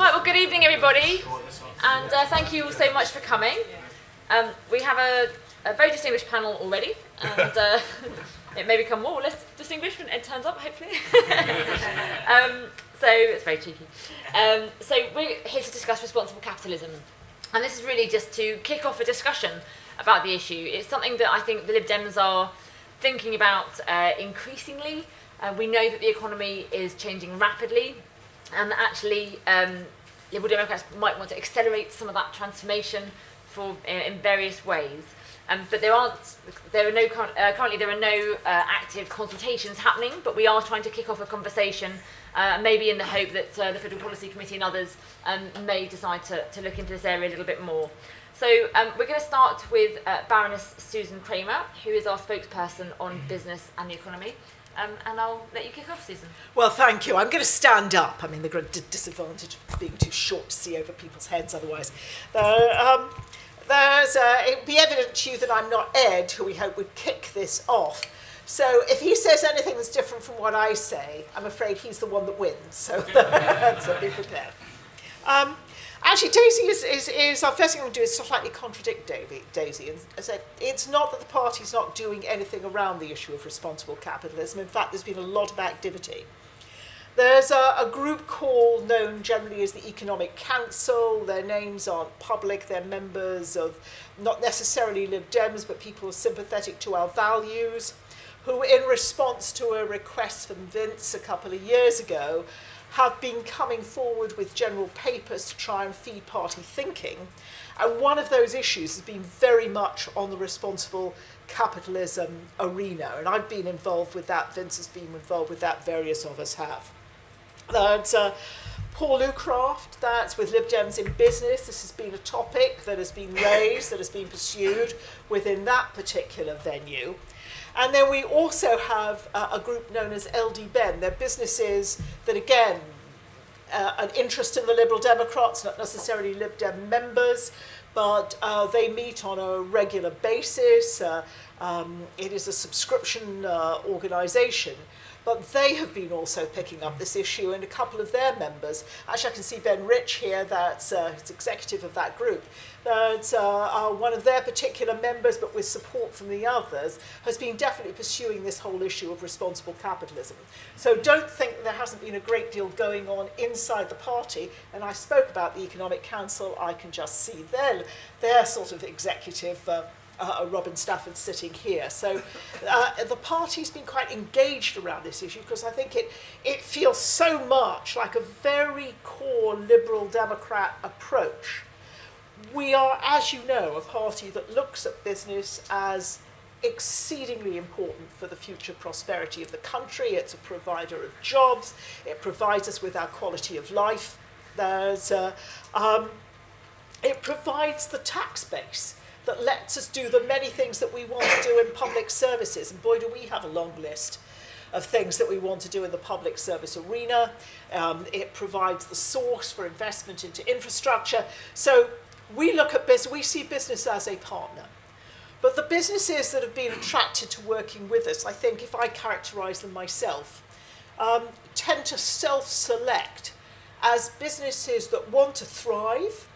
Right, well, good evening, everybody, and thank you all so much for coming. We have a very distinguished panel already, and it may become more or less distinguished when it turns up, hopefully. So it's very cheeky. So we're here to discuss responsible capitalism, and this is really just to kick off a discussion about the issue. It's something that I think the Lib Dems are thinking about increasingly. We know that the economy is changing rapidly, and actually Liberal Democrats might want to accelerate some of that transformation in various ways. But currently there are no active consultations happening, but we are trying to kick off a conversation, maybe in the hope that the Federal Policy Committee and others may decide to look into this area a little bit more. So we're going to start with Baroness Susan Kramer, who is our spokesperson on business and the economy. And I'll let you kick off, Susan. Well, thank you. I'm going to stand up. I mean, the great disadvantage of being too short to see over people's heads otherwise. It would be evident to you that I'm not Ed, who we hope would kick this off. So if he says anything that's different from what I say, I'm afraid he's the one that wins. So be prepared. Actually, Daisy is our first thing I'm going to do is slightly contradict Daisy and say it's not that the party's not doing anything around the issue of responsible capitalism. In fact, there's been a lot of activity. There's a group known generally as the Economic Council. Their names aren't public. They're members of not necessarily Lib Dems, but people who are sympathetic to our values, who in response to a request from Vince a couple of years ago have been coming forward with general papers to try and feed party thinking. And one of those issues has been very much on the responsible capitalism arena. And I've been involved with that, Vince has been involved with that, various of us have. That's Paul Lucraft, that's with Lib Dems in Business. This has been a topic that has been raised, that has been pursued within that particular venue. And then we also have a group known as LDiB. They're businesses that, again, an interest in the Liberal Democrats, not necessarily Lib Dem members, but they meet on a regular basis. It is a subscription organisation. But they have been also picking up this issue, and a couple of their members, actually I can see Ben Rich here, that's executive of that group, that's one of their particular members, but with support from the others, has been definitely pursuing this whole issue of responsible capitalism. So don't think there hasn't been a great deal going on inside the party, and I spoke about the Economic Council. I can just see their sort of executive Robin Stafford sitting here. So the party's been quite engaged around this issue because I think it feels so much like a very core Liberal Democrat approach. We are, as you know, a party that looks at business as exceedingly important for the future prosperity of the country. It's a provider of jobs. It provides us with our quality of life. It provides the tax base that lets us do the many things that we want to do in public services. And boy, do we have a long list of things that we want to do in the public service arena. It provides the source for investment into infrastructure. So we look at business, we see business as a partner. But the businesses that have been attracted to working with us, I think if I characterise them myself, tend to self-select as businesses that want to thrive,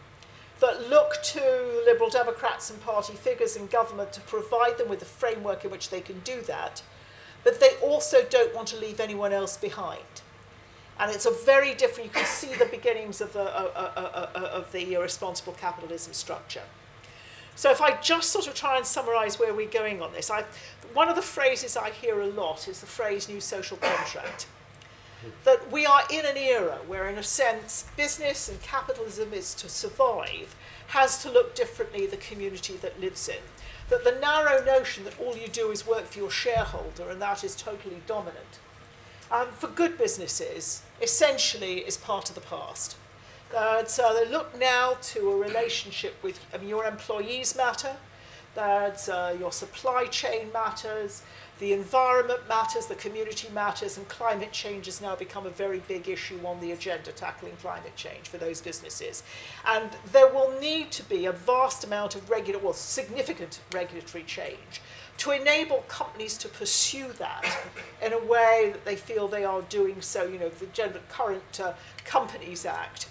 that look to Liberal Democrats and party figures in government to provide them with a framework in which they can do that, but they also don't want to leave anyone else behind. And it's a very different, you can see the beginnings of the responsible capitalism structure. So if I just sort of try and summarise where we're going on this, one of the phrases I hear a lot is the phrase new social contract. That we are in an era where, in a sense, business and capitalism is to survive, has to look differently the community that lives in. That the narrow notion that all you do is work for your shareholder and that is totally dominant, for good businesses, essentially is part of the past. So they look now to a relationship with, your employees matter, that your supply chain matters, the environment matters, the community matters, and climate change has now become a very big issue on the agenda, tackling climate change for those businesses. And there will need to be a vast amount of significant regulatory change to enable companies to pursue that in a way that they feel they are doing so. The current Companies Act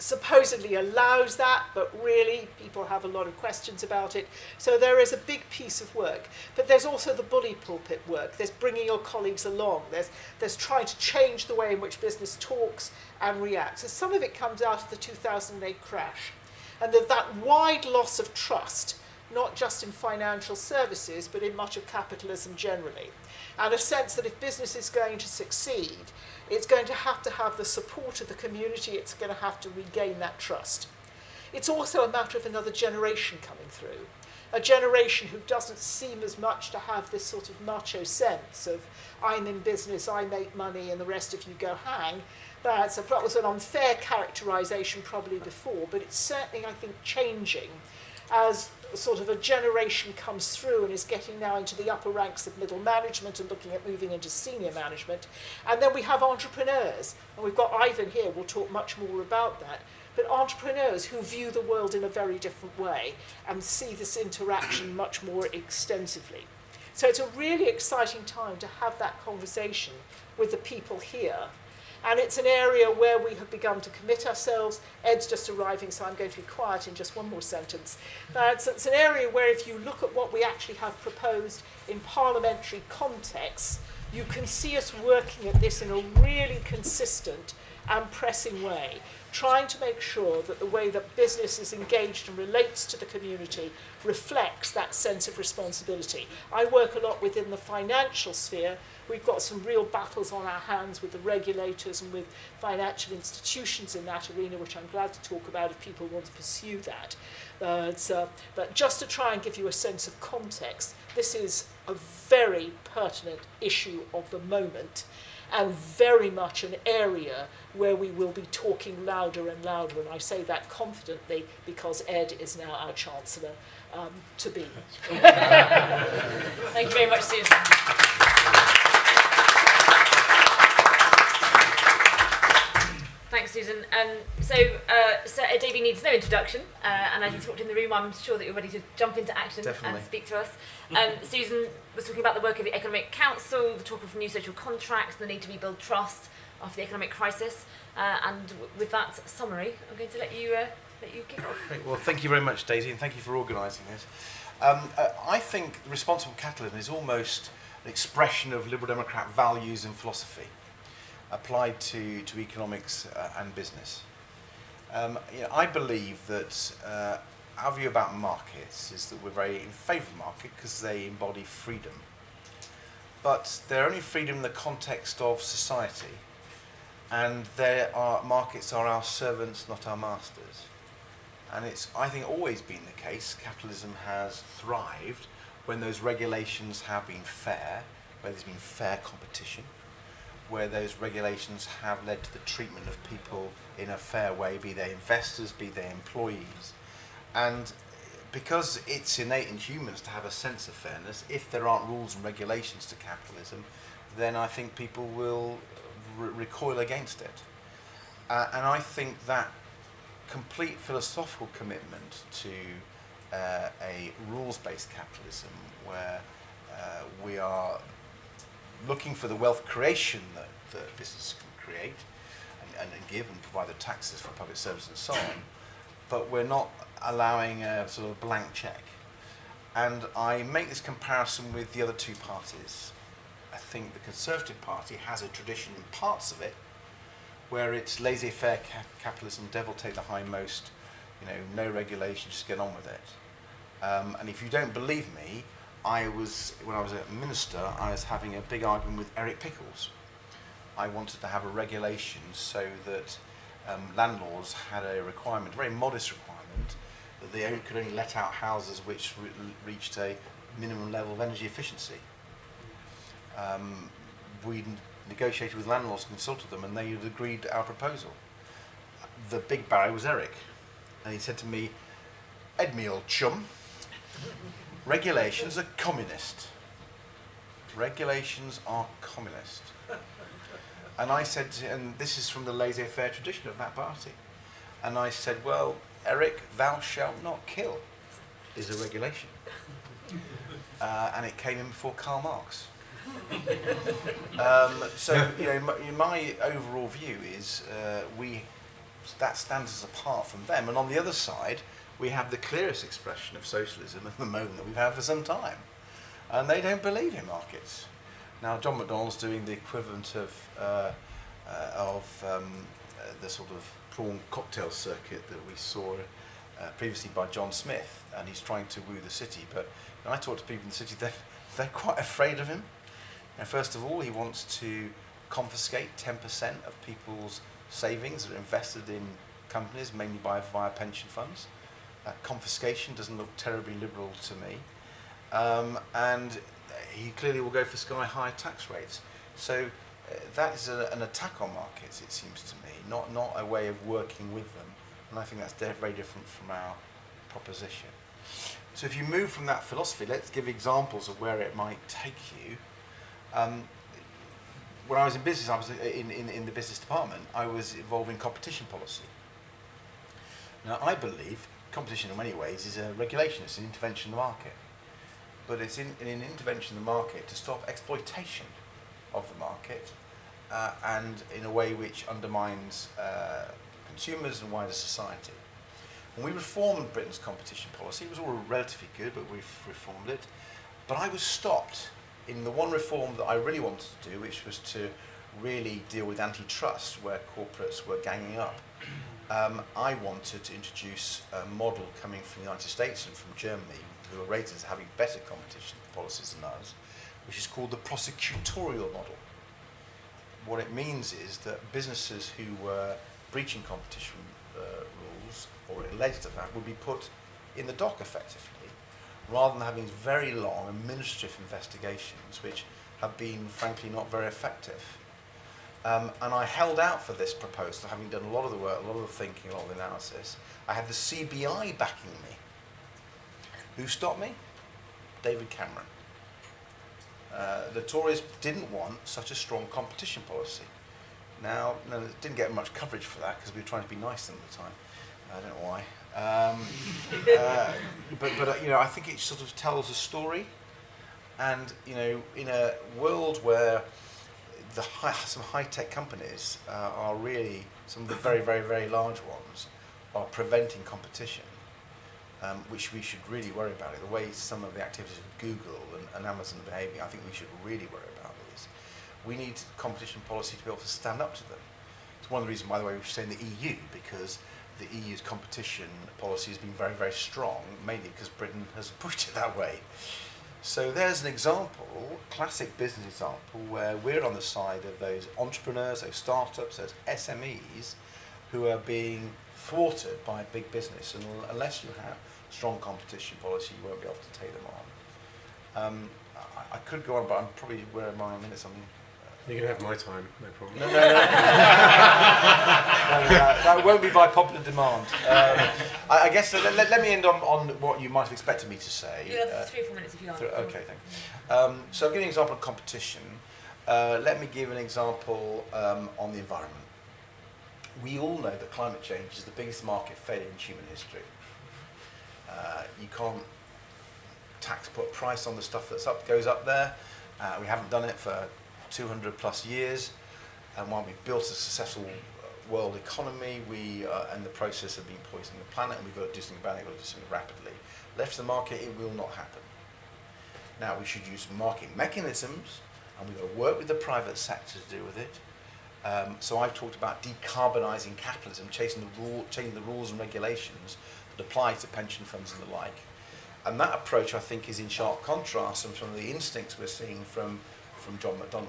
supposedly allows that, but really people have a lot of questions about it. So there is a big piece of work. But there's also the bully pulpit work. There's bringing your colleagues along. There's trying to change the way in which business talks and reacts. And some of it comes out of the 2008 crash. And that wide loss of trust, not just in financial services, but in much of capitalism generally. And a sense that if business is going to succeed, it's going to have the support of the community, it's going to have to regain that trust. It's also a matter of another generation coming through, a generation who doesn't seem as much to have this sort of macho sense of, I'm in business, I make money, and the rest of you go hang. That was an unfair characterisation probably before, but it's certainly, I think, changing as sort of a generation comes through and is getting now into the upper ranks of middle management and looking at moving into senior management. And then we have entrepreneurs, and we've got Ivan here, we'll talk much more about that, but entrepreneurs who view the world in a very different way and see this interaction much more extensively. So it's a really exciting time to have that conversation with the people here. And it's an area where we have begun to commit ourselves. Ed's just arriving, so I'm going to be quiet in just one more sentence. It's an area where if you look at what we actually have proposed in parliamentary contexts, you can see us working at this in a really consistent and pressing way, trying to make sure that the way that business is engaged and relates to the community reflects that sense of responsibility. I work a lot within the financial sphere. We've got some real battles on our hands with the regulators and with financial institutions in that arena, which I'm glad to talk about if people want to pursue that. But just to try and give you a sense of context, this is a very pertinent issue of the moment and very much an area where we will be talking louder and louder. And I say that confidently because Ed is now our Chancellor to be. Thank you very much, Susan. Thanks, Susan. So Davey needs no introduction, and as you talked in the room, I'm sure that you're ready to jump into action and speak to us. Susan was talking about the work of the Economic Council, the talk of new social contracts, the need to rebuild trust after the economic crisis. And with that summary, I'm going to let you kick off. Great. Well, thank you very much, Daisy, and thank you for organising this. I think responsible capitalism is almost an expression of Liberal Democrat values and philosophy applied to economics and business. I believe that our view about markets is that we're very in favour of market because they embody freedom. But they're only freedom in the context of society, and markets are our servants, not our masters. And it's, I think, always been the case. Capitalism has thrived when those regulations have been fair, where there's been fair competition, where those regulations have led to the treatment of people in a fair way, be they investors, be they employees. And because it's innate in humans to have a sense of fairness, if there aren't rules and regulations to capitalism, then I think people will recoil against it. And I think that complete philosophical commitment to a rules-based capitalism where we are looking for the wealth creation that business can create and give and provide the taxes for public service and so on, but we're not allowing a sort of blank check. And I make this comparison with the other two parties. I think the Conservative Party has a tradition in parts of it where it's laissez-faire capitalism, devil take the hindmost, no regulation, just get on with it. And if you don't believe me, when I was a minister, I was having a big argument with Eric Pickles. I wanted to have a regulation so that landlords had a requirement, a very modest requirement, that they could only let out houses which reached a minimum level of energy efficiency. We negotiated with landlords, consulted them, and they had agreed our proposal. The big barrier was Eric, and he said to me, "Ed, me old chum, regulations are communist. Regulations are communist." And I said, and this is from the laissez-faire tradition of that party, and I said, "Well, Eric, thou shalt not kill is a regulation." And it came in before Karl Marx. So, my overall view is we that stands us apart from them. And on the other side, we have the clearest expression of socialism at the moment that we've had for some time. And they don't believe in markets. Now, John McDonnell's doing the equivalent of the sort of prawn cocktail circuit that we saw previously by John Smith, and he's trying to woo the city. But when I talk to people in the city, they're quite afraid of him. Now, first of all, he wants to confiscate 10% of people's savings that are invested in companies, mainly via pension funds. Confiscation doesn't look terribly liberal to me. And he clearly will go for sky-high tax rates. So that is an attack on markets, it seems to me, not a way of working with them. And I think that's very different from our proposition. So if you move from that philosophy, let's give examples of where it might take you. When I was in business, I was in the business department, I was involved in competition policy. Now, I believe competition in many ways is a regulation, it's an intervention in the market. But it's an intervention in the market to stop exploitation of the market and in a way which undermines consumers and wider society. When we reformed Britain's competition policy, it was all relatively good, but we've reformed it. But I was stopped in the one reform that I really wanted to do, which was to really deal with antitrust, where corporates were ganging up. I wanted to introduce a model coming from the United States and from Germany, who are rated as having better competition policies than us, which is called the prosecutorial model. What it means is that businesses who were breaching competition rules, or alleged of that, would be put in the dock effectively, rather than having very long administrative investigations, which have been, frankly, not very effective. And I held out for this proposal, having done a lot of the work, a lot of the thinking, a lot of the analysis. I had the CBI backing me. Who stopped me? David Cameron. The Tories didn't want such a strong competition policy. Now, no, didn't get much coverage for that because we were trying to be nice to them at the time. I don't know why. But you know, I think it sort of tells a story. And you know, in a world where some high-tech companies are really, some of the very large ones, are preventing competition, which we should really worry about. The way some of the activities of Google and Amazon are behaving, I think we should really worry about these. We need competition policy to be able to stand up to them. It's one of the reasons, by the way, we should stay in the EU, because the EU's competition policy has been very strong, mainly because Britain has pushed it that way. So there's an example, classic business example, where we're on the side of those entrepreneurs, those startups, those SMEs, who are being thwarted by big business. And unless you have strong competition policy, you won't be able to take them on. I could go on, but I'm probably, where am I, a minute something? You can have my time, no problem. No. That won't be by popular demand. I guess let me end on what you might have expected me to say. You have 3 or 4 minutes if you want. Okay, thank you. So I'll give you an example of competition. Let me give an example on the environment. We all know that climate change is the biggest market failure in human history. You can't put price on the stuff that's goes up there. We haven't done it for 200 plus years, and while we've built a successful world economy, we are in the process of being poisoning the planet, and we've got to do something about it, we've got to do something rapidly. Left to the market, it will not happen. Now, we should use market mechanisms, and we've got to work with the private sector to do with it. So I've talked about decarbonising capitalism, changing the rules and regulations that apply to pension funds and the like. And that approach, I think, is in sharp contrast from some of the instincts we're seeing from John McDonnell,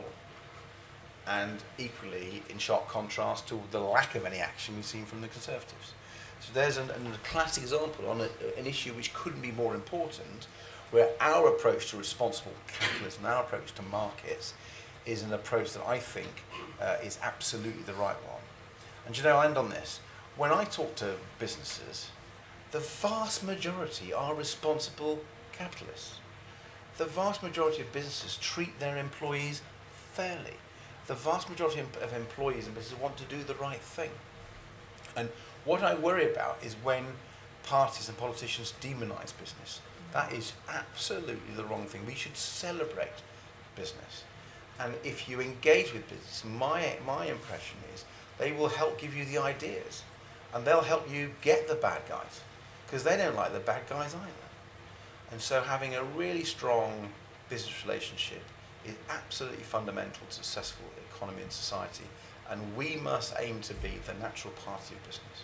and equally in sharp contrast to the lack of any action we've seen from the Conservatives. So there's a classic example on an issue which couldn't be more important, where our approach to responsible capitalism, our approach to markets, is an approach that I think is absolutely the right one. And you know, I'll end on this. When I talk to businesses, the vast majority are responsible capitalists. The vast majority of businesses treat their employees fairly. The vast majority of employees and businesses want to do the right thing. And what I worry about is when parties and politicians demonise business. That is absolutely the wrong thing. We should celebrate business. And if you engage with business, my impression is they will help give you the ideas. and they'll help you get the bad guys, because they don't like the bad guys either. And so having a really strong business relationship is absolutely fundamental to a successful economy and society, and we must aim to be the natural party of business.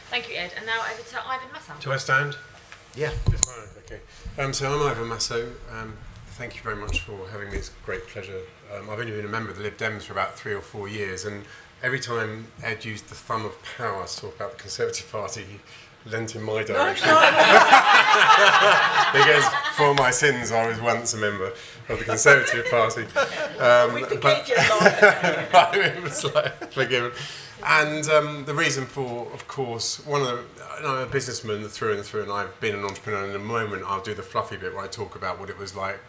Thank you, Ed. And now over to Ivan Massow. Do I stand? Yeah. Yes, fine, okay. So I'm Ivan Massow. Thank you very much for having me. It's a great pleasure. I've only been a member of the Lib Dems for about 3 or 4 years, and every time Ed used the thumb of power to talk about the Conservative Party, he leant in my direction. Because for my sins, I was once a member of the Conservative Party. We forgave you a lot. It was like forgiven. And the reason for, of course, I'm a businessman through and through, and I've been an entrepreneur. And in a moment, I'll do the fluffy bit where I talk about what it was like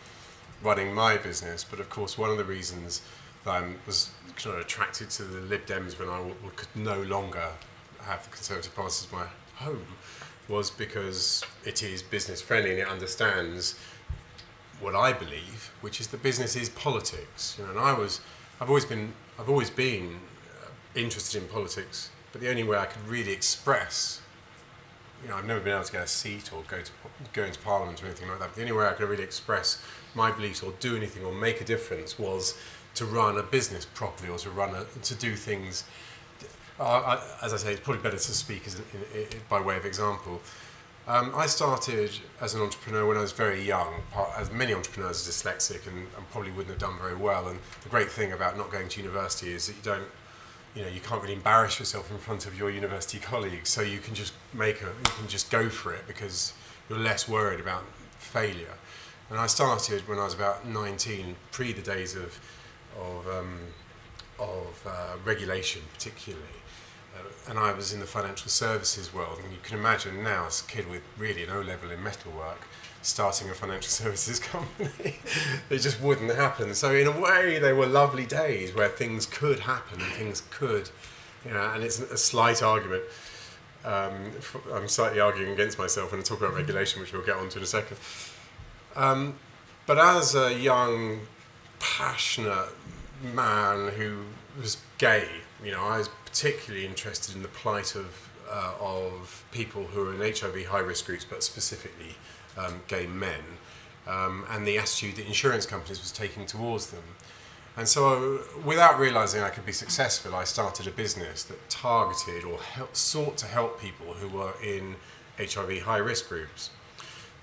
running my business. But of course, one of the reasons that I was kind of attracted to the Lib Dems when I could no longer have the Conservative Party as my home was because it is business friendly and it understands what I believe, which is that business is politics. And I've always been interested in politics, but the only way I could really express, I've never been able to get a seat or go into Parliament or anything like that, but the only way I could really express my beliefs or do anything or make a difference was to run a business properly or to do things. As I say, it's probably better to speak by way of example. I started as an entrepreneur when I was very young. As many entrepreneurs are dyslexic and probably wouldn't have done very well. And the great thing about not going to university is that you can't really embarrass yourself in front of your university colleagues. So you can just go for it because you're less worried about failure. And I started when I was about 19, pre the days of regulation particularly. And I was in the financial services world, and you can imagine now as a kid with really an O-level in metalwork starting a financial services company. It just wouldn't happen. So in a way they were lovely days where things could happen and things could, and it's a slight argument. I'm slightly arguing against myself when I talk about regulation, which we'll get onto in a second. But as a young, passionate man who was gay, I was particularly interested in the plight of people who are in HIV high-risk groups, but specifically gay men, and the attitude that insurance companies was taking towards them. And so, without realising I could be successful, I started a business that targeted or sought to help people who were in HIV high-risk groups.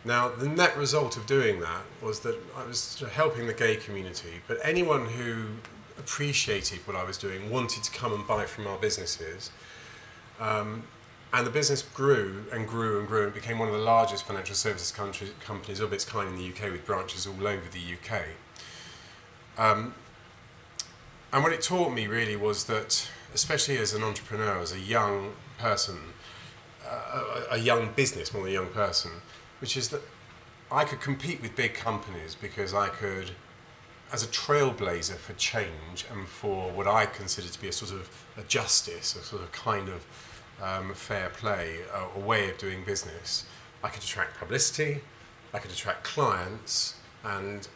Now, the net result of doing that was that I was sort of helping the gay community, but anyone who appreciated what I was doing wanted to come and buy from our businesses. And the business grew and grew and grew and became one of the largest financial services companies of its kind in the UK, with branches all over the UK. And what it taught me really was that, especially as an entrepreneur, as a young person, a young business more than a young person, which is that I could compete with big companies because I could, as a trailblazer for change and for what I consider to be a sort of a justice, a sort of kind of fair play, a way of doing business, I could attract publicity, I could attract clients, and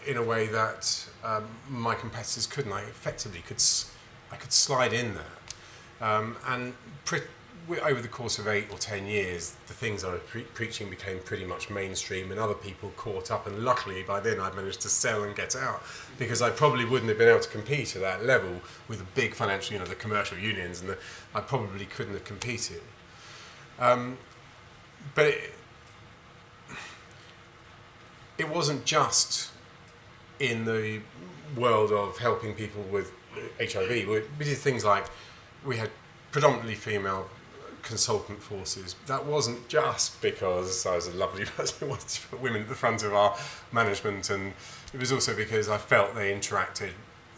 in a way that my competitors couldn't. I effectively could slide in there, and over the course of 8 or 10 years, the things I was preaching became pretty much mainstream, and other people caught up. And luckily, by then, I'd managed to sell and get out, because I probably wouldn't have been able to compete at that level with the big financial, the commercial unions, and I probably couldn't have competed. But it wasn't just in the world of helping people with HIV. We did things like we had predominantly female consultant forces. That wasn't just because I was a lovely person who wanted to put women at the front of our management, and it was also because I felt they interacted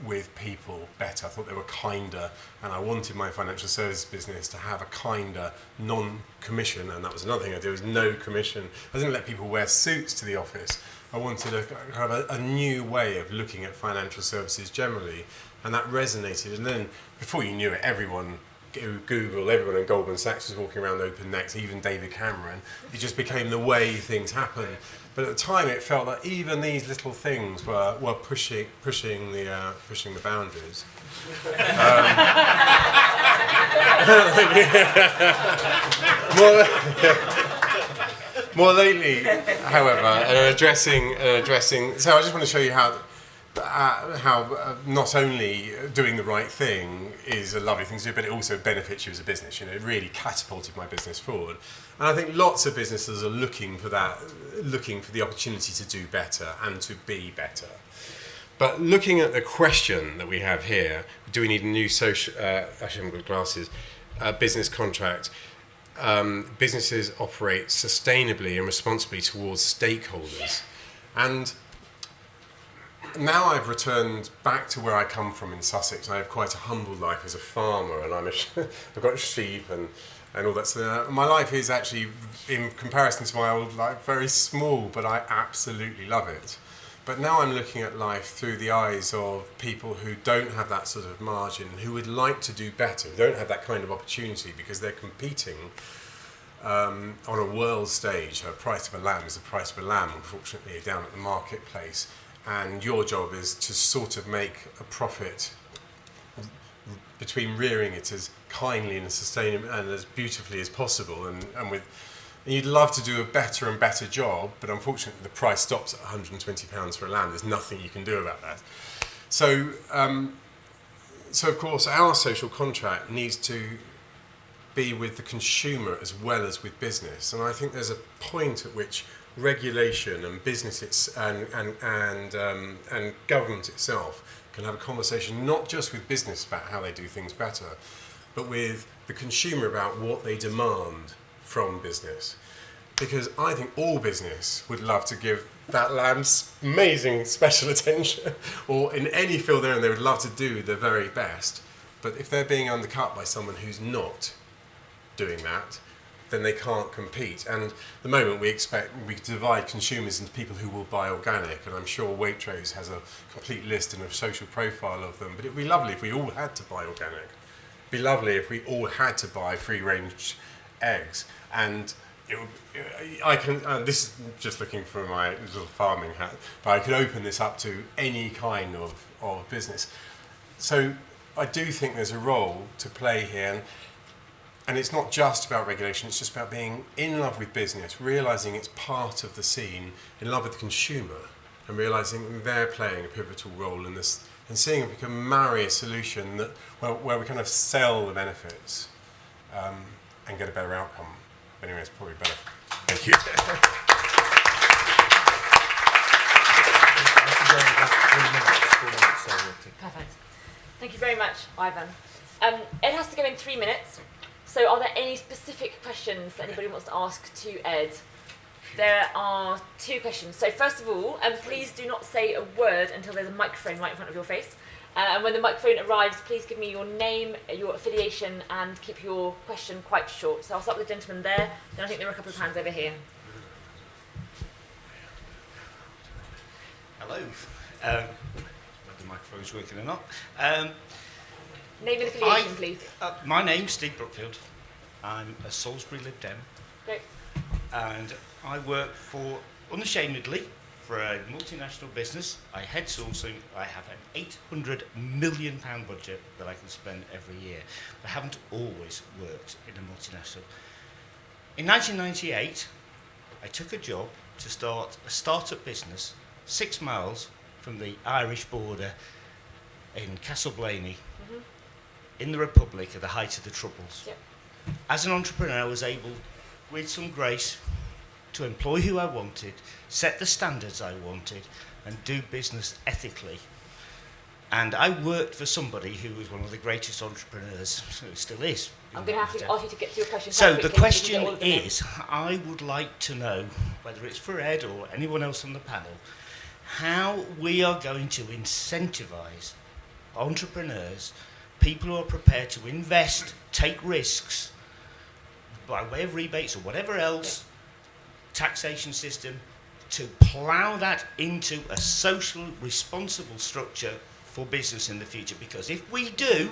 with people better. I thought they were kinder, and I wanted my financial services business to have a kinder non-commission, and that was another thing I did, was no commission. I didn't let people wear suits to the office. I wanted a new way of looking at financial services generally, and that resonated. And then before you knew it, everyone in Goldman Sachs was walking around open necks, even David Cameron. It just became the way things happen. But at the time, it felt that even these little things were pushing the boundaries. More lately, however, addressing. So I just want to show you how not only doing the right thing is a lovely thing to do, but it also benefits you as a business. It really catapulted my business forward. And I think lots of businesses are looking for the opportunity to do better and to be better. But looking at the question that we have here, do we need a new social, actually I haven't got glasses, business contract? Businesses operate sustainably and responsibly towards stakeholders. And now I've returned back to where I come from in Sussex. I have quite a humble life as a farmer, and I've got sheep and all that. So my life is actually, in comparison to my old life, very small, but I absolutely love it. But now I'm looking at life through the eyes of people who don't have that sort of margin, who would like to do better, who don't have that kind of opportunity because they're competing on a world stage. The price of a lamb is the price of a lamb, unfortunately, down at the marketplace. And your job is to sort of make a profit between rearing it as kindly and sustainably and as beautifully as possible. And you'd love to do a better and better job, but unfortunately the price stops at £120 for a lamb. There's nothing you can do about that. So of course, our social contract needs to be with the consumer as well as with business. And I think there's a point at which regulation and business and government itself can have a conversation not just with business about how they do things better, but with the consumer about what they demand from business. Because I think all business would love to give that lamb amazing special attention, or in any field they're in, they would love to do the very best. But if they're being undercut by someone who's not doing that, then they can't compete. And at the moment we divide consumers into people who will buy organic, and I'm sure Waitrose has a complete list and a social profile of them, but it'd be lovely if we all had to buy organic. It'd be lovely if we all had to buy free-range eggs. And this is just looking for my little farming hat, but I could open this up to any kind of business. So I do think there's a role to play here. And it's not just about regulation, it's just about being in love with business, realising it's part of the scene, in love with the consumer, and realising they're playing a pivotal role in this, and seeing if we can marry a solution that where we kind of sell the benefits and get a better outcome. Anyway, it's probably better. Thank you. Perfect. Thank you very much, Ivan. Ed has to go in 3 minutes. So are there any specific questions that anybody wants to ask to Ed? There are 2 questions. So first of all, please do not say a word until there's a microphone right in front of your face. And when the microphone arrives, please give me your name, your affiliation, and keep your question quite short. So I'll start with the gentleman there, then I think there are a couple of hands over here. Hello. Whether the microphone's working or not. Name and affiliation, please. My name's Steve Brookfield. I'm a Salisbury Lib Dem. Great. And I work unashamedly, for a multinational business. I head sourcing. I have an £800 million budget that I can spend every year. I haven't always worked in a multinational. In 1998, I took a job to start a start-up business 6 miles from the Irish border in Castleblaney, in the Republic at the height of the Troubles. Yep. As an entrepreneur, I was able, with some grace, to employ who I wanted, set the standards I wanted, and do business ethically. And I worked for somebody who was one of the greatest entrepreneurs, who still is. I'm going to have to ask you to get to your question. So the question is, I would like to know, whether it's for Ed or anyone else on the panel, how we are going to incentivise entrepreneurs, people who are prepared to invest, take risks, by way of rebates or whatever else, taxation system, to plough that into a social, responsible structure for business in the future. Because if we do,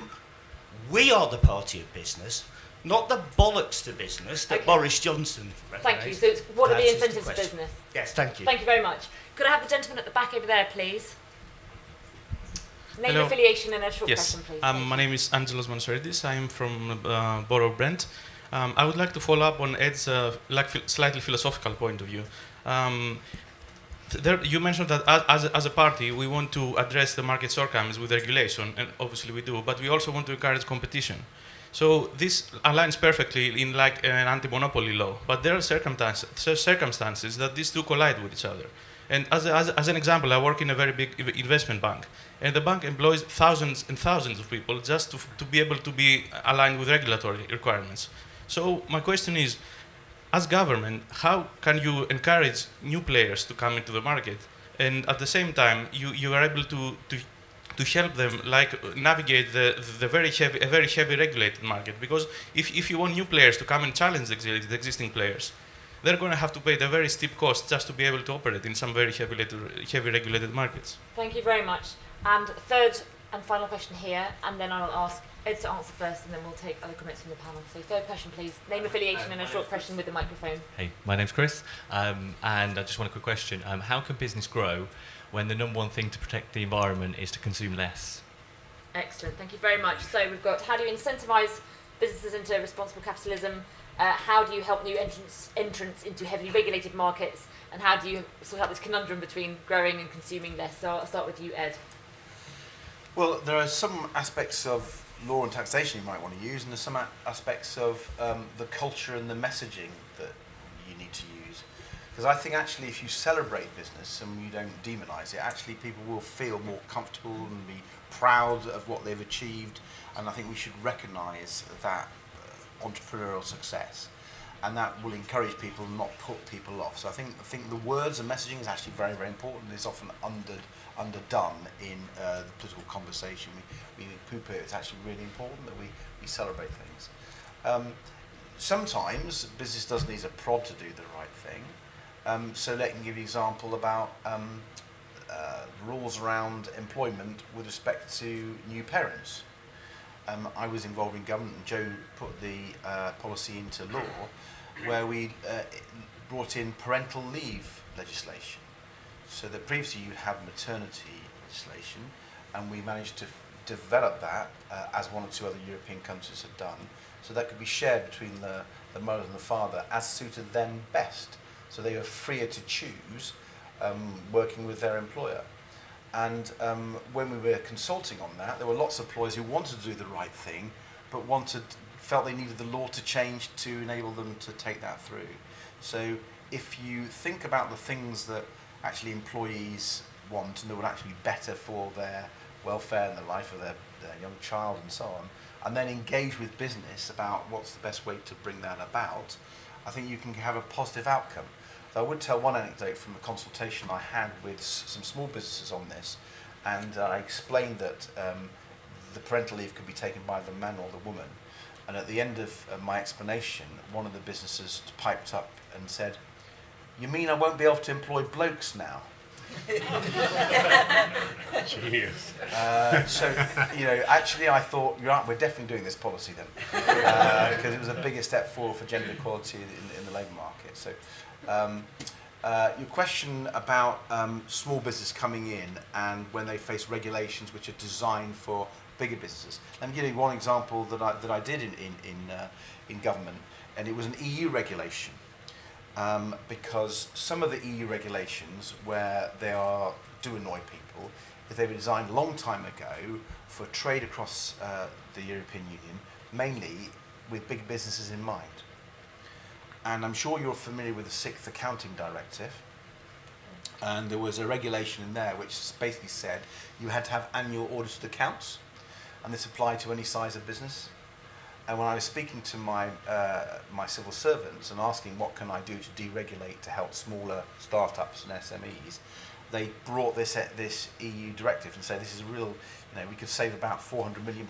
we are the party of business, not the bollocks to business that Okay. Boris Johnson Thank you. So it's, what are the That is the incentives for question. business? Yes, thank you. Thank you very much. Could I have the gentleman at the back over there, please? Name, Hello. affiliation, and a short Yes, question, please. Thank my you. name is Angelos Mansoridis. I'm from Borough of Brent. I would like to follow up on Ed's slightly philosophical point of view. You mentioned that as a party, we want to address the market shortcomings with regulation, and obviously we do, but we also want to encourage competition. So this aligns perfectly in like an anti-monopoly law, but there are circumstances that these two collide with each other. And as an example, I work in a very big investment bank, and the bank employs thousands and thousands of people just to be able to be aligned with regulatory requirements. So my question is, as government, how can you encourage new players to come into the market, and at the same time you are able to help them like navigate the very heavy regulated market? Because if you want new players to come and challenge the existing players, they're going to have to pay the very steep cost just to be able to operate in some very heavy regulated markets. Thank you very much. And third and final question here, and then I'll ask Ed to answer first, and then we'll take other comments from the panel. So third question, please. Name, affiliation, and a short question with the microphone. Hey, my name's Chris, and I just want a quick question. How can business grow when the number one thing to protect the environment is to consume less? Excellent. Thank you very much. So we've got, how do you incentivise businesses into responsible capitalism? How do you help new entrants into heavily regulated markets? And how do you sort out this conundrum between growing and consuming less? So I'll start with you, Ed. Well, there are some aspects of law and taxation you might want to use, and there's some aspects of the culture and the messaging that you need to use. Because I think actually if you celebrate business and you don't demonise it, actually people will feel more comfortable and be proud of what they've achieved, and I think we should recognise that entrepreneurial success, and that will encourage people and not put people off. So I think the words and messaging is actually very, very important. It's often underdone in the political conversation. We poo-poo it. It's actually really important that we celebrate things. Sometimes business does need a prod to do the right thing. So let me give you an example about rules around employment with respect to new parents. I was involved in government, and Joe put the policy into law where we brought in parental leave legislation. So that previously you had maternity legislation, and we managed to develop that as one or two other European countries have done, so that could be shared between the mother and the father as suited them best. So they were freer to choose working with their employer. And when we were consulting on that, there were lots of employers who wanted to do the right thing, but felt they needed the law to change to enable them to take that through. So if you think about the things that actually employees want and that would actually be better for their welfare and the life of their young child and so on, and then engage with business about what's the best way to bring that about, I think you can have a positive outcome. I would tell one anecdote from a consultation I had with some small businesses on this, and I explained that the parental leave could be taken by the man or the woman, and at the end of my explanation, one of the businesses piped up and said, "You mean I won't be able to employ blokes now?" Genius. So, actually I thought, right, we're definitely doing this policy then, because it was a bigger step forward for gender equality in the labour market. So. Your question about small business coming in and when they face regulations which are designed for bigger businesses. Let me give you one example that I did in government, and it was an EU regulation, because some of the EU regulations where do annoy people, if they were designed a long time ago for trade across the European Union, mainly with big businesses in mind. And I'm sure you're familiar with the 6th Accounting Directive. And there was a regulation in there which basically said you had to have annual audited accounts, and this applied to any size of business. And when I was speaking to my civil servants and asking what can I do to deregulate to help smaller startups and SMEs, they brought this EU directive and said this is real. We could save about £400 million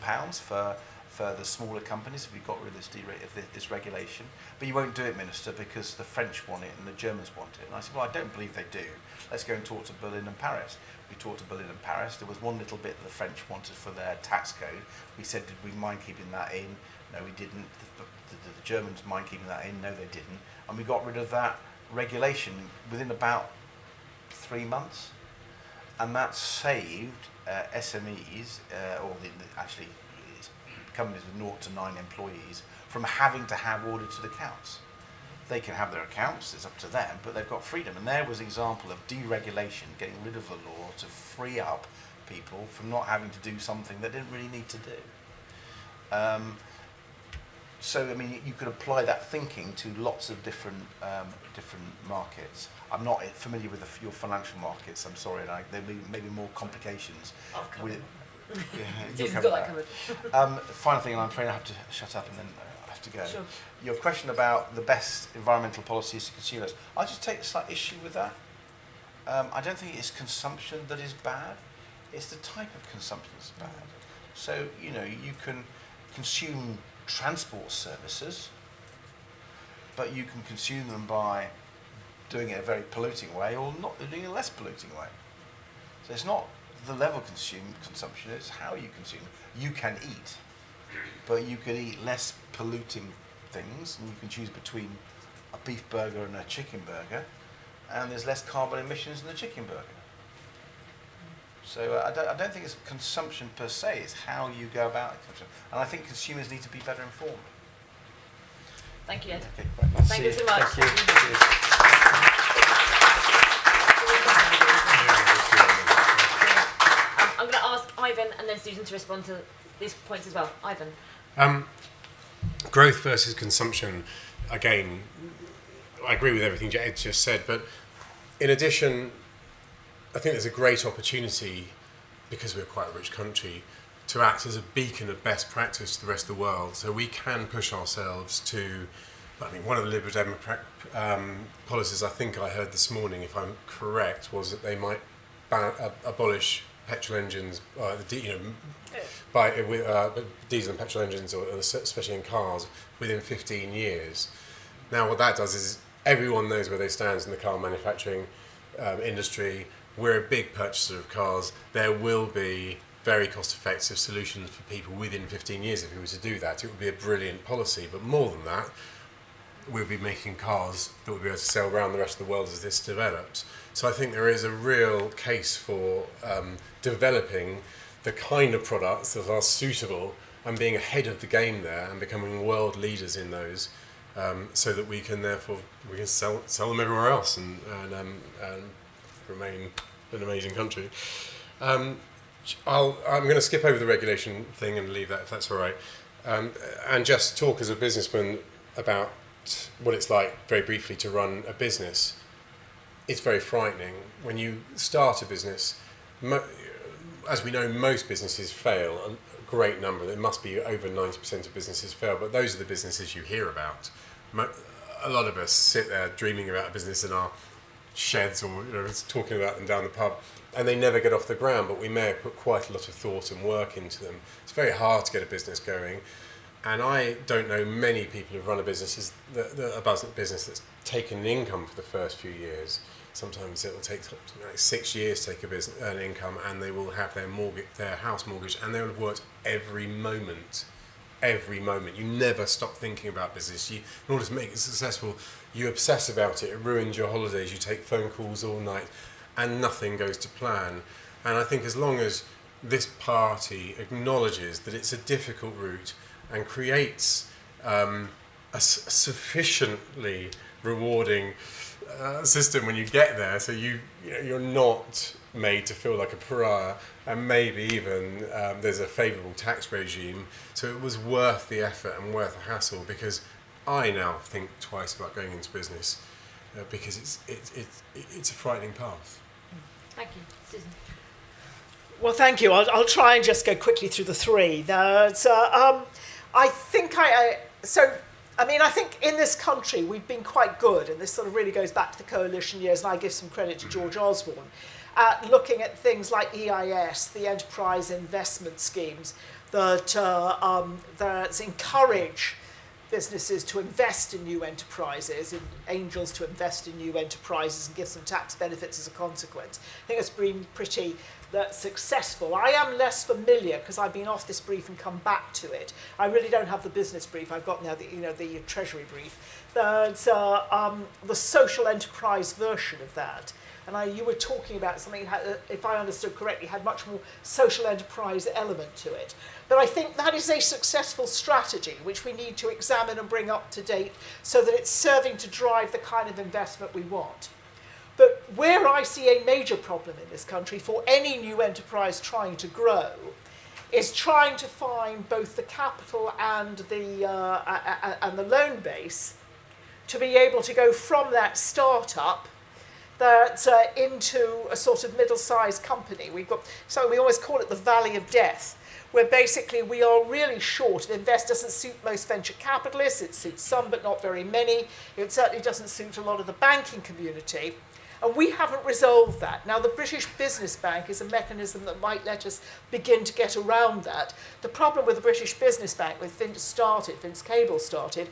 for the smaller companies if we got rid of this regulation. But you won't do it, Minister, because the French want it and the Germans want it. And I said, well, I don't believe they do. Let's go and talk to Berlin and Paris. We talked to Berlin and Paris. There was one little bit that the French wanted for their tax code. We said, did we mind keeping that in? No, we didn't. The Germans mind keeping that in? No, they didn't. And we got rid of that regulation within about 3 months. And that saved SMEs, actually it's companies with 0 to 9 employees, from having to have audited accounts. They can have their accounts, it's up to them, but they've got freedom. And there was an example of deregulation, getting rid of the law to free up people from not having to do something they didn't really need to do. So, I mean, you could apply that thinking to lots of different markets. I'm not familiar with your financial markets, I'm sorry, and there may be more complications. With, Susan's got that covered. Final thing, and I'm afraid I have to shut up and then I have to go. Sure. Your question about the best environmental policies to consumers, I'll just take a slight issue with that. I don't think it's consumption that is bad, it's the type of consumption that's bad. So, you know, you can consume transport services, but you can consume them by doing it a very polluting way or not doing it a less polluting way. So it's not the level of consumption, it's how you consume. You can eat, but you can eat less polluting things, and you can choose between a beef burger and a chicken burger, and there's less carbon emissions in the chicken burger. So I don't think it's consumption per se, it's how you go about consumption. And I think consumers need to be better informed. Thank you, Ed. Okay, great. Thank you so much. Thank you. I'm going to ask Ivan and then Susan to respond to these points as well. Ivan. Growth versus consumption, again, I agree with everything Ed just said, but in addition, I think there's a great opportunity, because we're quite a rich country, to act as a beacon of best practice to the rest of the world. So we can push ourselves to, I mean, one of the Lib Dems policies I think I heard this morning, if I'm correct, was that they might abolish petrol engines, diesel and petrol engines, or especially in cars, within 15 years. Now what that does is everyone knows where they stand in the car manufacturing industry. We're a big purchaser of cars. There will be very cost-effective solutions for people within 15 years if we were to do that. It would be a brilliant policy, but more than that, we'll be making cars that will be able to sell around the rest of the world as this develops. So I think there is a real case for developing the kind of products that are suitable and being ahead of the game there and becoming world leaders in those, so that we can therefore sell them everywhere else and remain an amazing country. I'm going to skip over the regulation thing and leave that, if that's all right, and just talk as a businessman about what it's like, very briefly, to run a business. It's very frightening. When you start a business, as we know, most businesses fail, a great number, there must be over 90% of businesses fail, but those are the businesses you hear about. A lot of us sit there dreaming about a business in our sheds, or talking about them down the pub, and they never get off the ground, but we may have put quite a lot of thought and work into them. It's very hard to get a business going, and I don't know many people who've run a business that's taken an income for the first few years. Sometimes it will take something like 6 years to take an income, and they will have their house mortgage, and they will have worked every moment. You never stop thinking about business. In order to make it successful, you obsess about it. It ruins your holidays. You take phone calls all night, and nothing goes to plan. And I think as long as this party acknowledges that it's a difficult route and creates a sufficiently rewarding system when you get there, so you're not made to feel like a pariah, and maybe even there's a favourable tax regime, so it was worth the effort and worth the hassle, because I now think twice about going into business, because it's a frightening path. Thank you. Susan. Well, thank you. I'll try and just go quickly through the three. I think in this country we've been quite good, and this sort of really goes back to the coalition years, and I give some credit to George Osborne, at looking at things like EIS, the enterprise investment schemes, that encourage businesses to invest in new enterprises, in angels to invest in new enterprises and give some tax benefits as a consequence. I think it's been pretty successful. I am less familiar, because I've been off this brief and come back to it. I really don't have the business brief. I've got now the Treasury brief. There's the social enterprise version of that. And you were talking about something, if I understood correctly, had much more social enterprise element to it. But I think that is a successful strategy, which we need to examine and bring up to date so that it's serving to drive the kind of investment we want. But where I see a major problem in this country for any new enterprise trying to grow is trying to find both the capital and the loan base to be able to go from that startup into a sort of middle-sized company. We always call it the valley of death, where basically we are really short. If invest doesn't suit most venture capitalists, it suits some but not very many. It certainly doesn't suit a lot of the banking community. And we haven't resolved that. Now, the British Business Bank is a mechanism that might let us begin to get around that. The problem with the British Business Bank, with Vince Cable started,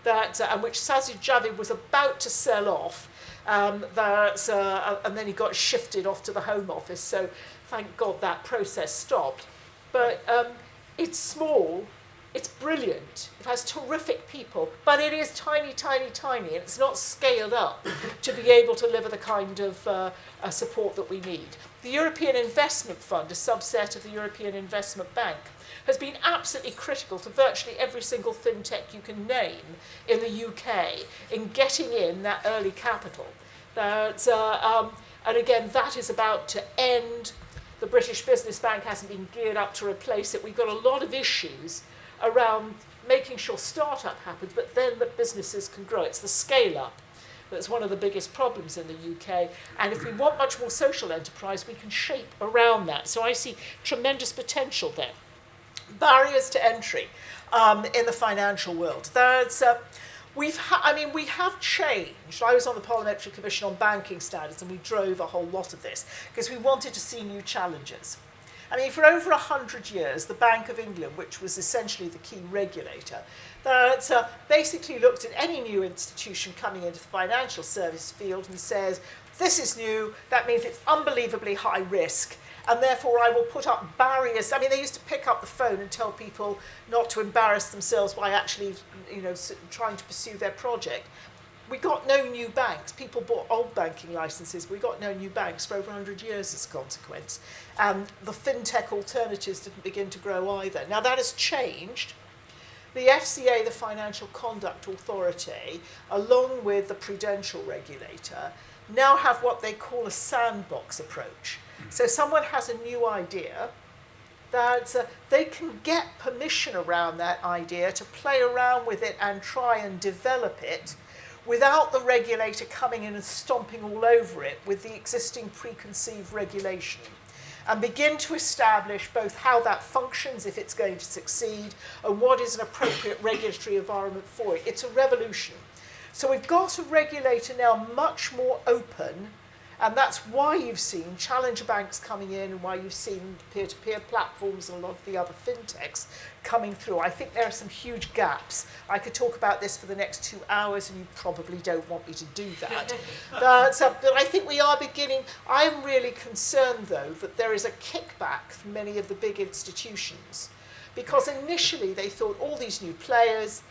and which Sajid Javid was about to sell off, and then he got shifted off to the Home Office, so thank God that process stopped. But it's small, it's brilliant, it has terrific people, but it is tiny, tiny, tiny, and it's not scaled up to be able to deliver the kind of support that we need. The European Investment Fund, a subset of the European Investment Bank, has been absolutely critical to virtually every single fintech you can name in the UK in getting in that early capital. And again, that is about to end. The British Business Bank hasn't been geared up to replace it. We've got a lot of issues around making sure startup happens, but then that businesses can grow. It's the scale up that's one of the biggest problems in the UK. And if we want much more social enterprise, we can shape around that. So I see tremendous potential there. Barriers to entry in the financial world. We have changed. I was on the Parliamentary Commission on Banking Standards, and we drove a whole lot of this because we wanted to see new challenges. I mean, for over 100 years, the Bank of England, which was essentially the key regulator, basically looked at any new institution coming into the financial service field and says, this is new, that means it's unbelievably high risk, and therefore I will put up barriers. I mean, they used to pick up the phone and tell people not to embarrass themselves by actually, trying to pursue their project. We got no new banks. People bought old banking licenses. We got no new banks for over 100 years as a consequence. And the fintech alternatives didn't begin to grow either. Now that has changed. The FCA, the Financial Conduct Authority, along with the prudential regulator, now have what they call a sandbox approach. So someone has a new idea, that they can get permission around that idea to play around with it and try and develop it without the regulator coming in and stomping all over it with the existing preconceived regulation, and begin to establish both how that functions if it's going to succeed and what is an appropriate regulatory environment for it. It's a revolution. So we've got a regulator now much more open, and that's why you've seen challenger banks coming in and why you've seen peer-to-peer platforms and a lot of the other fintechs coming through. I think there are some huge gaps. I could talk about this for the next 2 hours, and you probably don't want me to do that. But I think we are beginning. I am really concerned, though, that there is a kickback from many of the big institutions, because initially they thought all these new players,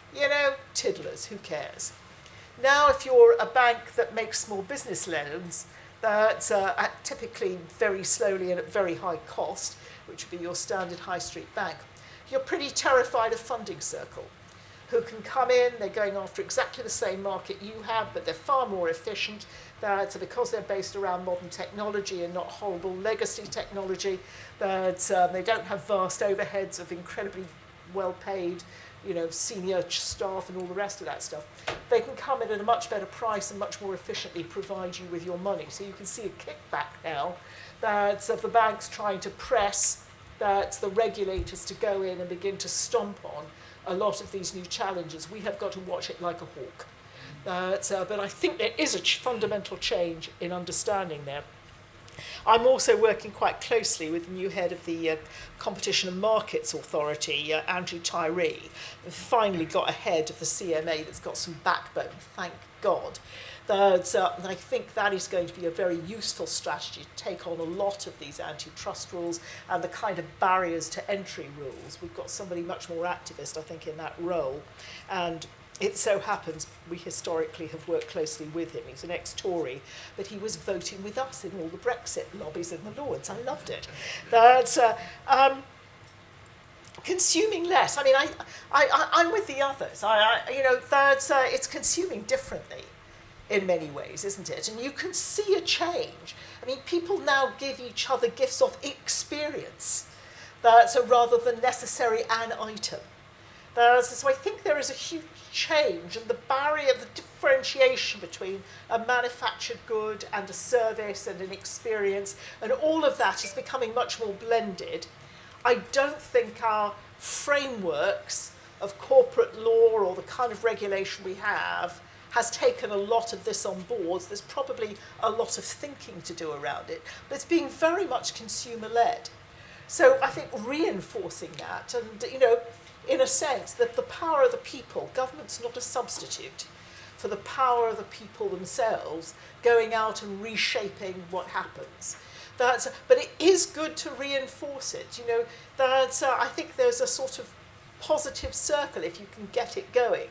tiddlers, who cares? Now, if you're a bank that makes small business loans, that's typically very slowly and at very high cost, which would be your standard high street bank, you're pretty terrified of Funding Circle, who can come in, they're going after exactly the same market you have, but they're far more efficient. Because they're based around modern technology and not horrible legacy technology, they don't have vast overheads of incredibly well-paid senior staff and all the rest of that stuff. They can come in at a much better price and much more efficiently provide you with your money. So you can see a kickback now of the banks trying to press the regulators to go in and begin to stomp on a lot of these new challenges. We have got to watch it like a hawk. But I think there is a fundamental change in understanding there. I'm also working quite closely with the new head of the Competition and Markets Authority, Andrew Tyree. We've finally got a head of the CMA that's got some backbone, thank God. And I think that is going to be a very useful strategy to take on a lot of these antitrust rules and the kind of barriers to entry rules. We've got somebody much more activist, I think, in that role. And it so happens we historically have worked closely with him. He's an ex-Tory, but he was voting with us in all the Brexit lobbies in the Lords. I loved it. Consuming less. I mean, I'm with the others. It's consuming differently in many ways, isn't it? And you can see a change. I mean, people now give each other gifts of experience, so rather than necessarily an item. So I think there is a huge change, and the barrier, the differentiation between a manufactured good and a service and an experience, and all of that is becoming much more blended. I don't think our frameworks of corporate law or the kind of regulation we have has taken a lot of this on board. There's probably a lot of thinking to do around it, but it's being very much consumer-led. So I think reinforcing that, and in a sense, that the power of the people, government's not a substitute for the power of the people themselves going out and reshaping what happens. But it is good to reinforce it. I think there's a sort of positive circle, if you can get it going,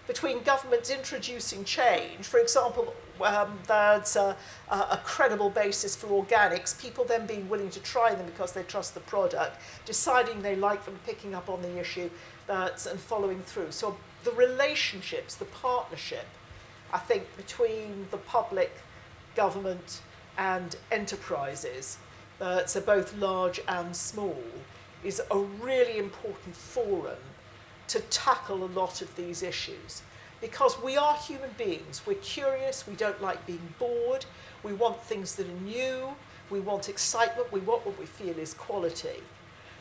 between governments introducing change. For example, there's a credible basis for organics, people then being willing to try them because they trust the product, deciding they like them, picking up on the issue, and following through. So the relationships, the partnership, I think, between the public, government and enterprises, so both large and small, is a really important forum to tackle a lot of these issues. Because we are human beings, we're curious, we don't like being bored, we want things that are new, we want excitement, we want what we feel is quality.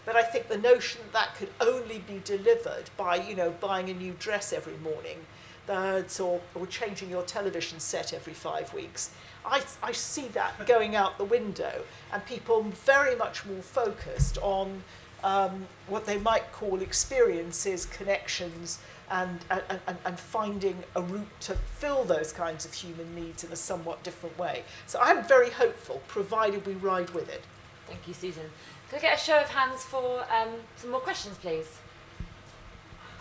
But I think the notion that could only be delivered by, buying a new dress every morning, or changing your television set every 5 weeks, I see that going out the window, and people very much more focused on what they might call experiences, connections, and finding a route to fill those kinds of human needs in a somewhat different way. So I'm very hopeful, provided we ride with it. Thank you, Susan. Could I get a show of hands for some more questions, please?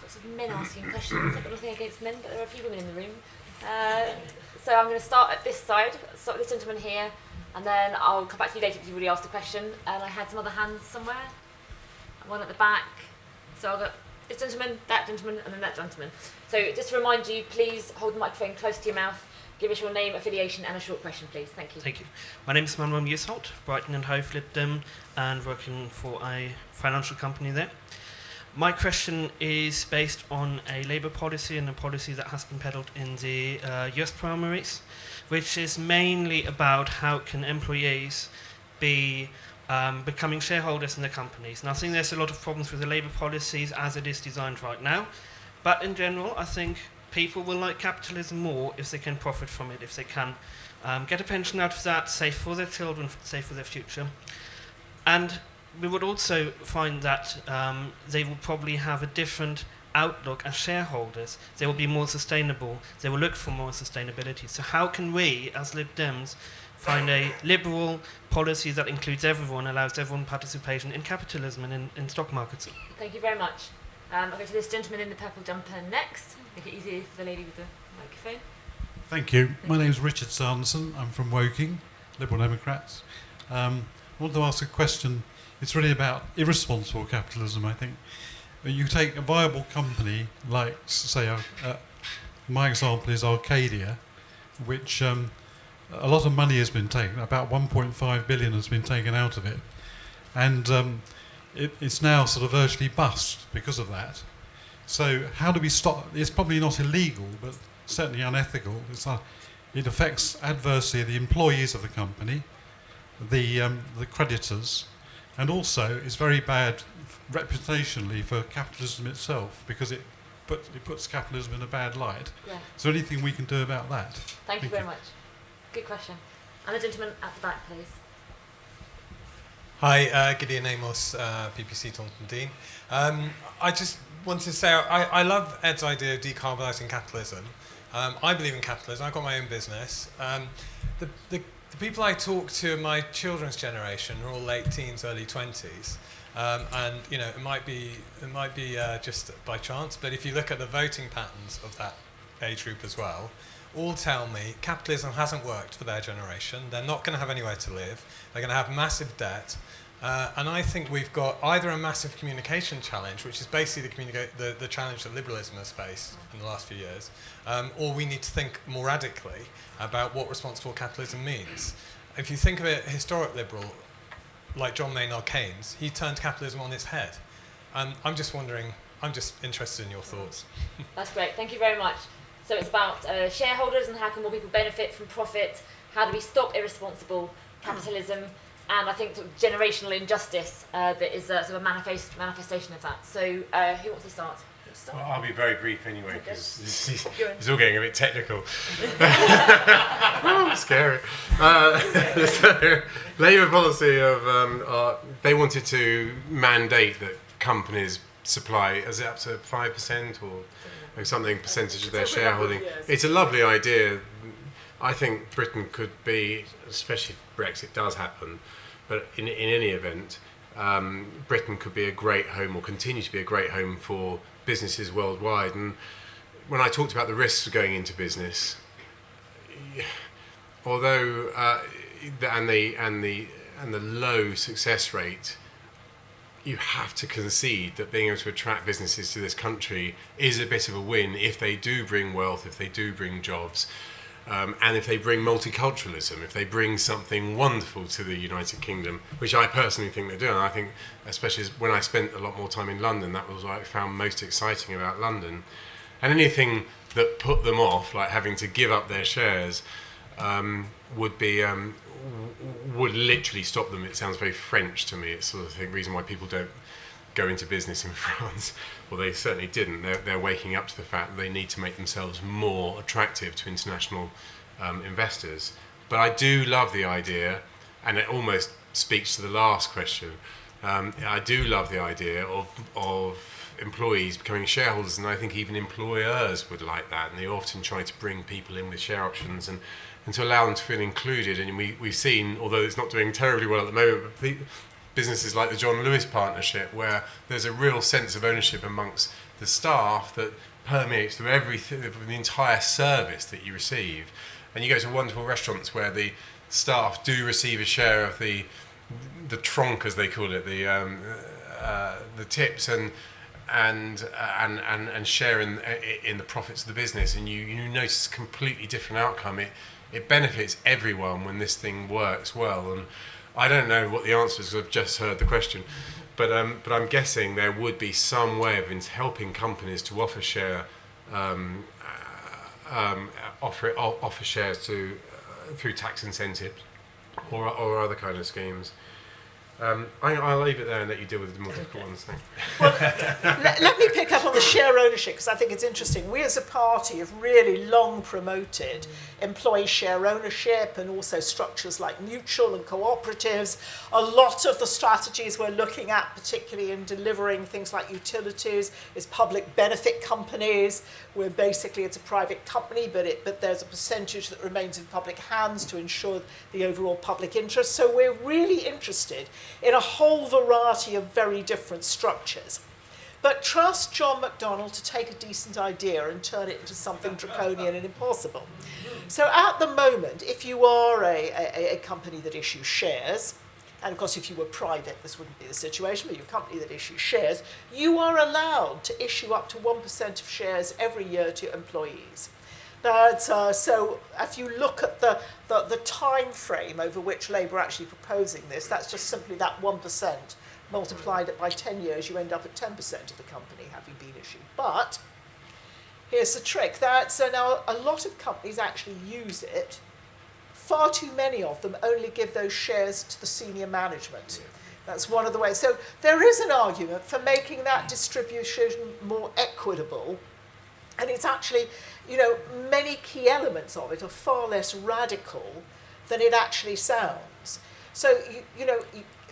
Lots of men asking questions. I've got nothing against men, but there are a few women in the room. So I'm going to start at this side, start with this gentleman here, and then I'll come back to you later because you already asked a question. And I had some other hands somewhere. One at the back. So I'll go this gentleman, and then that gentleman. So just to remind you, please hold the microphone close to your mouth. Give us your name, affiliation, and a short question, please. Thank you. Thank you. My name is Manuel Museholt, Brighton and Hove Lib Dem, and working for a financial company there. My question is based on a Labour policy and a policy that has been peddled in the US primaries, which is mainly about how can employees be becoming shareholders in the companies. And I think there's a lot of problems with the Labour policies as it is designed right now. But in general, I think people will like capitalism more if they can profit from it, if they can get a pension out of that, save for their children, save for their future. And we would also find that they will probably have a different outlook as shareholders. They will be more sustainable. They will look for more sustainability. So how can we, as Lib Dems, find a liberal policy that includes everyone, allows everyone participation in capitalism and in stock markets? Thank you very much. I'll go to this gentleman in the purple jumper next. Make it easier for the lady with the microphone. Thank you. My name is Richard Sanderson. I'm from Woking, Liberal Democrats. I want to ask a question. It's really about irresponsible capitalism, I think. You take a viable company like, say, my example is Arcadia, which a lot of money has been taken, about 1.5 billion has been taken out of it. And it's now sort of virtually bust because of that. So how do we stop? It's probably not illegal, but certainly unethical. It affects adversely the employees of the company, the creditors, and also it's very bad reputationally for capitalism itself because it puts capitalism in a bad light. Yeah. Is there anything we can do about that? Thank you very much. Good question. And the gentleman at the back, please. Hi, Gideon Amos, PPC Taunton Dean. I just wanted to say I love Ed's idea of decarbonising capitalism. I believe in capitalism. I've got my own business. The people I talk to in my children's generation are all late teens, early 20s. And you know, it might be just by chance, but if you look at the voting patterns of that age group as well, all tell me capitalism hasn't worked for their generation. They're not going to have anywhere to live. They're going to have massive debt. And I think we've got either a massive communication challenge, which is basically the challenge that liberalism has faced in the last few years, or we need to think more radically about what responsible capitalism means. If you think of it, historic liberal, like John Maynard Keynes, he turned capitalism on its head. I'm just wondering, I'm just interested in your thoughts. That's great, thank you very much. So it's about shareholders and how can more people benefit from profit, how do we stop irresponsible capitalism, and I think sort of generational injustice that is sort of a manifestation of that. So who wants to start? Well, I'll be very brief anyway, because it's all getting a bit technical. Scary. So, Labour policy of, they wanted to mandate that companies supply, is it up to 5% or something percentage of their shareholding? It's a lovely idea. I think Britain could be, especially if Brexit does happen, but in any event, Britain could be a great home, or continue to be a great home for businesses worldwide. And when I talked about the risks of going into business, although and the low success rate, you have to concede that being able to attract businesses to this country is a bit of a win if they do bring wealth, if they do bring jobs, and if they bring multiculturalism, if they bring something wonderful to the United Kingdom, which I personally think they do. And I think, especially when I spent a lot more time in London, that was what I found most exciting about London. And anything that put them off, like having to give up their shares, would literally stop them. It sounds very French to me. It's sort of the reason why people don't go into business in France. Well, they certainly didn't. They're waking up to the fact that they need to make themselves more attractive to international investors. But I do love the idea, and it almost speaks to the last question. I do love the idea of employees becoming shareholders, and I think even employers would like that, and they often try to bring people in with share options and to allow them to feel included. And we've seen, although it's not doing terribly well at the moment, but businesses like the John Lewis Partnership, where there's a real sense of ownership amongst the staff that permeates through everything, the entire service that you receive. And you go to wonderful restaurants where the staff do receive a share of the tronc, as they call it, the tips, and share in the profits of the business. And you notice a completely different outcome. It benefits everyone when this thing works well. And I don't know what the answer is, because I've just heard the question, but I'm guessing there would be some way of helping companies to offer shares to through tax incentives or other kind of schemes. I'll leave it there and let you deal with the more difficult ones. Well, let me pick up on the share ownership, because I think it's interesting. We as a party have really long promoted employee share ownership, and also structures like mutual and cooperatives. A lot of the strategies we're looking at, particularly in delivering things like utilities, is public benefit companies, where basically it's a private company, but there's a percentage that remains in public hands to ensure the overall public interest. So we're really interested in a whole variety of very different structures. But trust John McDonnell to take a decent idea and turn it into something draconian and impossible. So at the moment, if you are a company that issues shares, and of course if you were private this wouldn't be the situation, but you're a company that issues shares, you are allowed to issue up to 1% of shares every year to employees. So if you look at the time frame over which Labour are actually proposing this, that's just simply that 1%. Multiplied it by 10 years, you end up at 10% of the company having been issued. But here's the trick. So now a lot of companies actually use it. Far too many of them only give those shares to the senior management. That's one of the ways. So there is an argument for making that distribution more equitable. And it's actually, many key elements of it are far less radical than it actually sounds. So,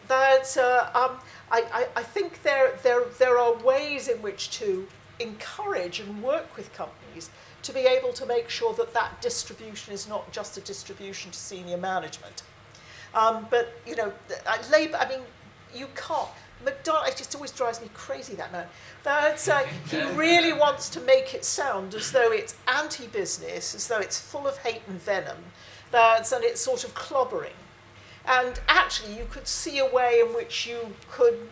I think there are ways in which to encourage and work with companies to be able to make sure that that distribution is not just a distribution to senior management. But, you know, Labour, I mean, you can't. McDonald, it just always drives me crazy, that man. He really wants to make it sound as though it's anti-business, as though it's full of hate and venom, and it's sort of clobbering. And actually, you could see a way in which you could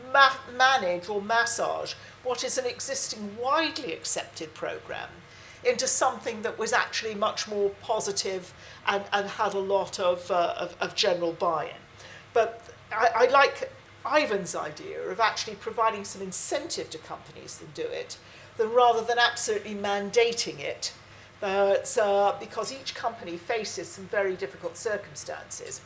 manage or massage what is an existing widely accepted programme into something that was actually much more positive and had a lot of general buy-in. But I like Ivan's idea of actually providing some incentive to companies that do it, rather than absolutely mandating it, because each company faces some very difficult circumstances.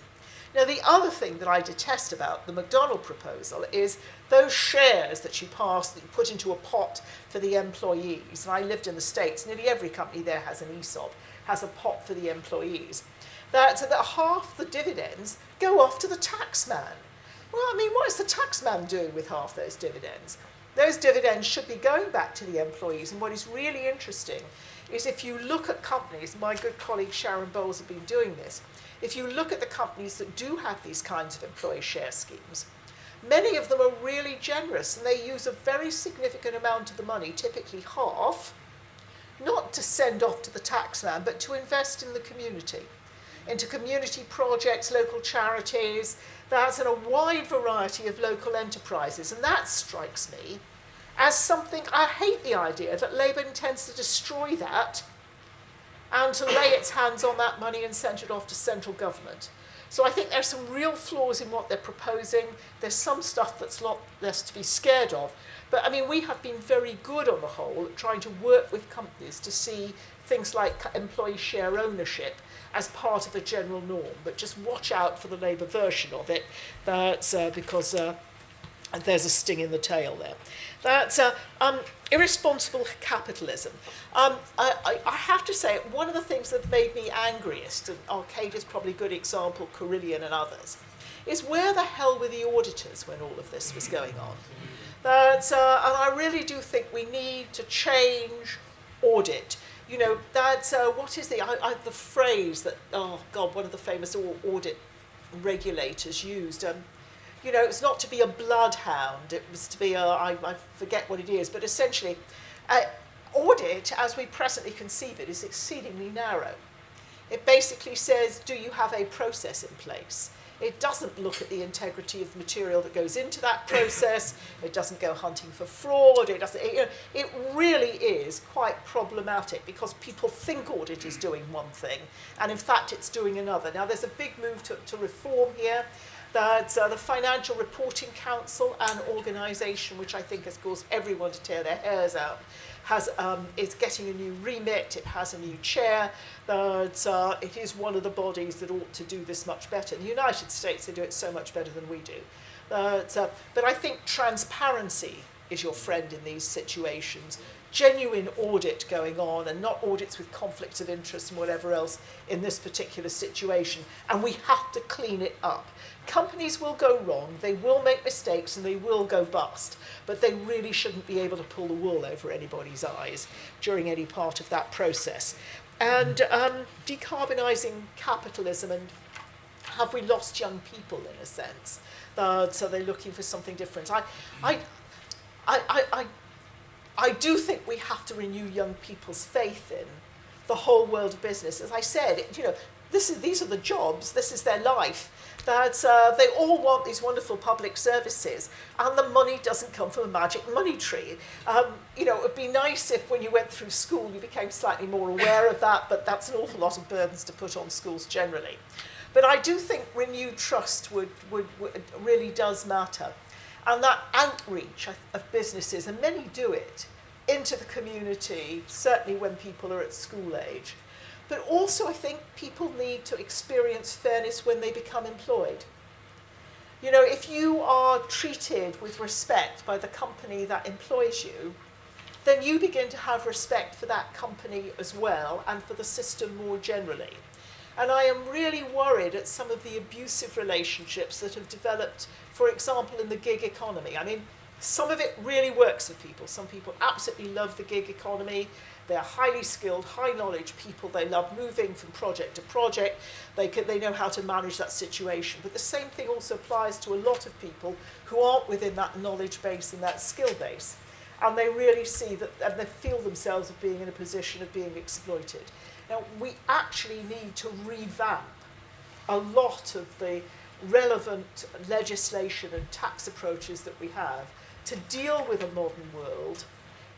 Now, the other thing that I detest about the McDonald proposal is those shares that you pass, that you put into a pot for the employees. And I lived in the States. Nearly every company there has an ESOP, has a pot for the employees. So that half the dividends go off to the taxman. Well, I mean, what is the taxman doing with half those dividends? Those dividends should be going back to the employees. And what is really interesting is if you look at companies, my good colleague Sharon Bowles have been doing this, if you look at the companies that do have these kinds of employee share schemes, many of them are really generous and they use a very significant amount of the money, typically half, not to send off to the taxman, but to invest in the community, into community projects, local charities, that's in a wide variety of local enterprises. And that strikes me as something, I hate the idea that Labour intends to destroy that and to lay its hands on that money and send it off to central government. So I think there's some real flaws in what they're proposing. There's some stuff that's a lot less to be scared of. But I mean, we have been very good on the whole at trying to work with companies to see things like employee share ownership as part of a general norm. But just watch out for the Labour version of it, because there's a sting in the tail there. That's irresponsible capitalism. I have to say, one of the things that made me angriest, and Arcade is probably a good example, Carillion and others, is where the hell were the auditors when all of this was going on? And I really do think we need to change audit. You know, what is the phrase that, oh God, one of the famous audit regulators used, you know, it's not to be a bloodhound, it was to be I forget what it is, but essentially, audit, as we presently conceive it, is exceedingly narrow. It basically says, do you have a process in place? It doesn't look at the integrity of the material that goes into that process. It doesn't go hunting for fraud. It really is quite problematic because people think audit is doing one thing, and in fact it's doing another. Now, there's a big move to reform here. That's the Financial Reporting Council, an organisation which I think has caused everyone to tear their hairs out, is getting a new remit. It has a new chair. It is one of the bodies that ought to do this much better. In the United States, they do it so much better than we do. But I think transparency is your friend in these situations. Genuine audit going on, and not audits with conflicts of interest and whatever else in this particular situation. And we have to clean it up. Companies will go wrong, they will make mistakes, and they will go bust, but they really shouldn't be able to pull the wool over anybody's eyes during any part of that process. And decarbonising capitalism, and have we lost young people in a sense? So they're looking for something different. I do think we have to renew young people's faith in the whole world of business. As I said, you know, these are the jobs, this is their life. They all want these wonderful public services, and the money doesn't come from a magic money tree. You know, it would be nice if when you went through school you became slightly more aware of that, but that's an awful lot of burdens to put on schools generally. But I do think renewed trust would really does matter. And that outreach of businesses, and many do it, into the community, certainly when people are at school age. But also I think people need to experience fairness when they become employed. You know, if you are treated with respect by the company that employs you, then you begin to have respect for that company as well and for the system more generally. And I am really worried at some of the abusive relationships that have developed, for example, in the gig economy. I mean, some of it really works for people. Some people absolutely love the gig economy. They're highly skilled, high knowledge people. They love moving from project to project. They know how to manage that situation. But the same thing also applies to a lot of people who aren't within that knowledge base and that skill base. And they really see that, and they feel themselves as being in a position of being exploited. Now, we actually need to revamp a lot of the relevant legislation and tax approaches that we have to deal with a modern world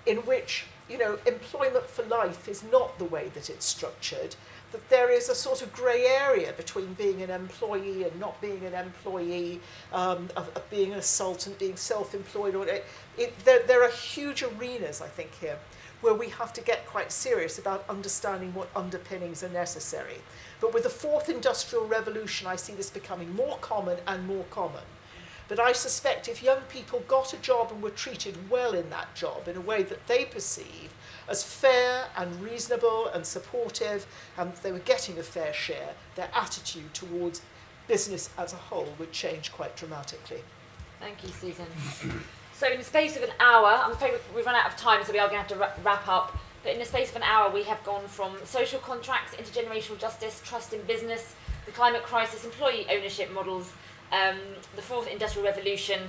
in which, you know, employment for life is not the way that it's structured, that there is a sort of grey area between being an employee and not being an employee, of being an consultant, being self-employed. Or there are huge arenas, I think, here, where we have to get quite serious about understanding what underpinnings are necessary. But with the fourth industrial revolution, I see this becoming more common and more common. But I suspect if young people got a job and were treated well in that job in a way that they perceive as fair and reasonable and supportive, and they were getting a fair share, their attitude towards business as a whole would change quite dramatically. Thank you, Susan. So in the space of an hour, I'm afraid we've run out of time, so we are going to have to wrap up. But in the space of an hour, we have gone from social contracts, intergenerational justice, trust in business, the climate crisis, employee ownership models, the fourth industrial revolution,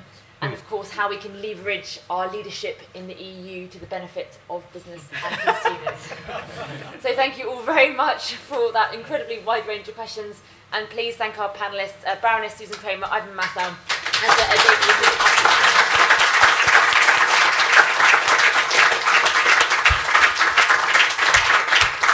and of course how we can leverage our leadership in the EU to the benefit of business and consumers. So thank you all very much for that incredibly wide range of questions, and please thank our panellists, Baroness Susan Kramer, Ivan Massow, and Davey.